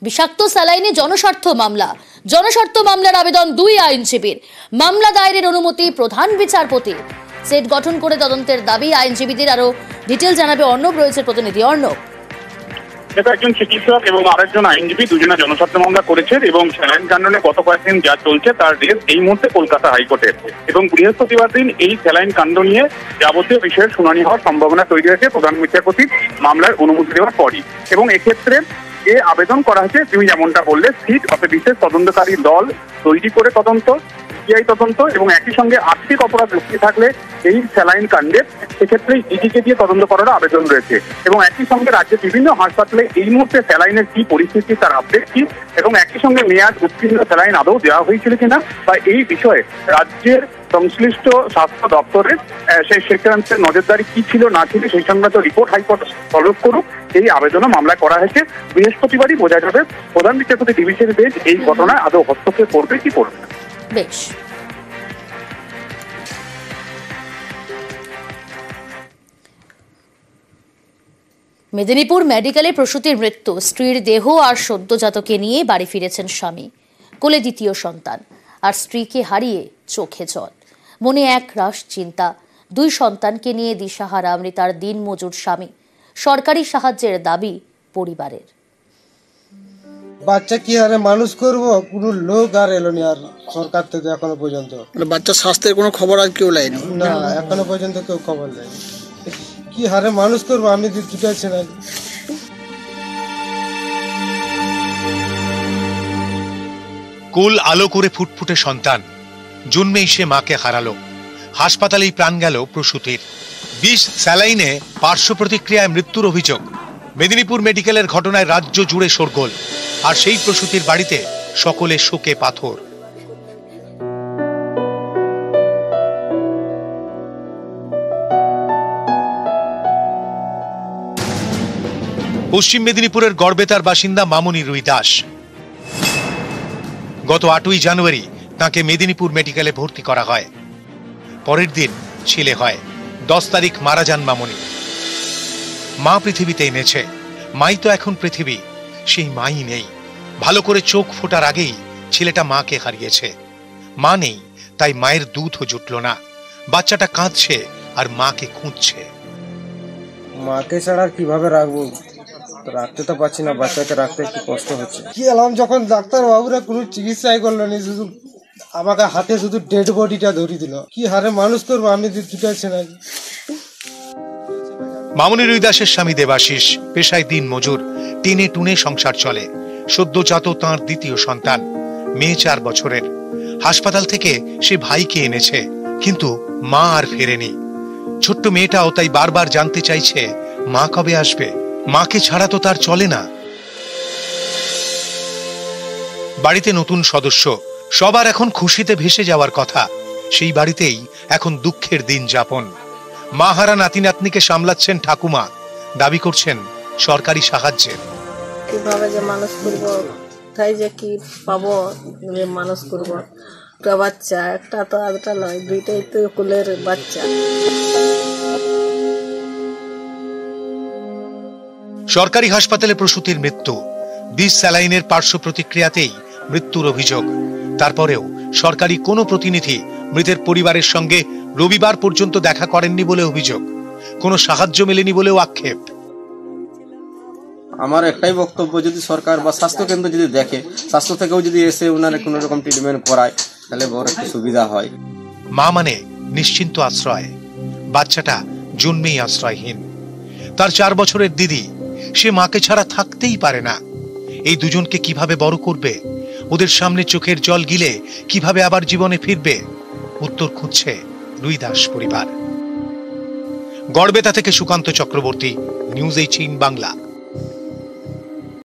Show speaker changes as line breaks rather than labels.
বিষাক্ত স্যালাইনে জনস্বার্থ মামলার আবেদন 2 আইনজীবীর। মামলা দায়েরের অনুমতি প্রধান বিচারপতির। সেট গঠন করে তদন্তের দাবি আইনজীবীদের। আরো ডিটেল জানাবে অর্ণব, রয়েছে প্রতিনিধি অর্ণব।
এটা একজন চিকিৎসক এবং আরেকজন আইনজীবী দুজনে জনস্বার্থ মামলা করেছেন এবং স্যালাইন কাণ্ডে গত কয়েকদিন যা চলছে তার রেস এই মুহূর্তে কলকাতা হাইকোর্টের। এবং বৃহস্পতিবার দিন এই স্যালাইন কাণ্ড নিয়ে যাবতীয় বিষয়ের শুনানি হওয়ার সম্ভাবনা তৈরি হয়েছে প্রধান বিচারপতির মামলার অনুমতি দেওয়ার পরই। এবং এক্ষেত্রে যে আবেদন করা হয়েছে, তুমি যেমনটা বললে, সিট অফ বিশেষ তদন্তকারী দল তৈরি করে সিবিআই তদন্ত এবং একই সঙ্গে আর্থিক অপরাধ লুকিয়ে থাকলে এই স্যালাইন কাণ্ডে সেক্ষেত্রে ইডিকে দিয়ে তদন্ত করার আবেদন রয়েছে। এবং একই সঙ্গে রাজ্যের বিভিন্ন হাসপাতালে এই মুহূর্তে স্যালাইনের কি পরিস্থিতি তার আপডেট কি, এবং একই সঙ্গে মেয়াদ উত্তীর্ণ স্যালাইন আদৌ দেওয়া হয়েছিল কিনা বা এই বিষয়ে রাজ্যের সংশ্লিষ্ট স্বাস্থ্য দপ্তরের সেই সেখানে নজরদারি কি ছিল না ছিল সেই সংক্রান্ত রিপোর্ট হাইকোর্ট তলব করুক, এই আবেদনও মামলা করা হয়েছে। বৃহস্পতিবারই বোঝা যাবে প্রধান বিচারপতি ডিভিশন বেঞ্চ এই ঘটনায় আদৌ হস্তক্ষেপ করবে কি করবে না।
বেশ, মেদিনীপুর মেডিকেলে প্রসূতির মৃত্যু। স্ত্রীর দেহ আর সদ্যজাতকে নিয়ে বাড়ি ফিরেছেন স্বামী। কোলে দ্বিতীয় সন্তান, আর স্ত্রীকে হারিয়ে চোখে জল, মনে এক রাশ চিন্তা। 2 সন্তানকে নিয়ে দিশাহারা মৃতার দিনমজুর স্বামী। সরকারি সাহায্যের দাবি পরিবারের।
বাচ্চা কি হারে মানুষ করব, কোনো লোক আর এলো নি আর সরকার থেকে এখনো পর্যন্ত।
বাচ্চা স্বাস্থ্যের কোনো খবর আর কেউ লাইনি?
না, এখনো পর্যন্ত কেউ খবর নেই। কি হারে মানুষ করবো, আমি জুটাইছি না।
কুল আলো করে ফুটফুটে সন্তান জন্মেই সে মাকে হারালো। হাসপাতালেই প্রাণ গেল প্রসূতির। বিষ স্যালাইনে পার্শ্ব প্রতিক্রিয়ায় মৃত্যুর অভিযোগ। মেদিনীপুর মেডিকেলের ঘটনায় রাজ্য জুড়ে শোরগোল, আর সেই প্রসূতির বাড়িতে সকলে শোকে পাথর। পশ্চিম মেদিনীপুরের গড়বেতার বাসিন্দা মামনি রুই দাস। গত 8ই জানুয়ারি তাকে মেদিনীপুর মেডিকেলে ভর্তি করা হয়। পরের দিন ছেলে হয়। 10 তারিখ মারা যান মামনি। মা পৃথিবীতে এনেছে, মাই তো এখন পৃথিবী, সেই মাই নেই। ভালো করে চোখ ফোটার আগেই ছেলেটা মাকে হারিয়েছে। মা নেই, তাই মায়ের দুধও জুটল না। বাচ্চাটা কাঁদছে আর মাকে খুঁজছে।
মাকে ছাড়া কিভাবে রাখবো, রাখতে তো পারছি না, বাচ্চাকে রাখতে একটু কষ্ট হচ্ছে। কি এলাম যখন ডাক্তার বাবুরা কোনো চিকিৎসাই করলো না, শুধু আমাকে হাতে শুধু ডেড বডিটা ধরিয়ে দিল। কি হারে মানুষ করবো, আমি জুটাইছি না।
মামনি রুই দাসের স্বামী দেবাশিস পেশায় দিন মজুর। টেনে টুনে সংসার চলে। সদ্যজাত তাঁর দ্বিতীয় সন্তান, মেয়ে 4 বছরের। হাসপাতাল থেকে সে ভাইকে এনেছে, কিন্তু মা আর ফেরেনি। ছোট্ট মেয়েটাও তাই বারবার জানতে চাইছে মা কবে আসবে। মাকে ছাড়া তো তার চলে না। বাড়িতে নতুন সদস্য, সবার এখন খুশিতে ভেসে যাওয়ার কথা। সেই বাড়িতেই এখন দুঃখের দিন যাপন। মা হারা নাতি নাতনিকে সামলাচ্ছেন ঠাকুমা। দাবি করছেন সরকারি সাহায্যের।
কিভাবে যে মানুষ করব, তাই যে কি পাবো যে মানুষ করব। একটা বাচ্চা, একটা তো আধটা নয়, 2টাই তো কুলের বাচ্চা।
সরকারি হাসপাতালে প্রসূতির মৃত্যু। বিষ স্যালাইনের পার্শ্ব প্রতিক্রিয়াতেই মৃত্যুর অভিযোগ। তারপরেও সরকারি কোনো প্রতিনিধি মৃতের পরিবারের সঙ্গে রবিবার পর্যন্ত দেখা করেননি বলে অভিযোগ। কোনো সাহায্য মেলেনি বলেও আক্ষেপ।
আমার একটাই বক্তব্য, যদি সরকার বা স্বাস্থ্য কেন্দ্র যদি দেখে, স্বাস্থ্য থেকেও যদি এসে ওনারা কোনো রকম ট্রিটমেন্ট করায়, তাহলে বড় একটু সুবিধা হয়।
মা মানে নিশ্চিন্ত আশ্রয়। বাচ্চাটা জন্মেই আশ্রয়হীন। তার 4 বছরের দিদি, সে মাকে ছাড়া থাকতেই পারে না। এই দুজনকে কিভাবে বড় করবে? ওদের সামনে চোখের জল গিলে কিভাবে আবার জীবনে ফিরবে? উত্তর খুঁজছে রুই দাস পরিবার। গড়বেতা থেকে সুকান্ত চক্রবর্তী, নিউজ 18 বাংলা।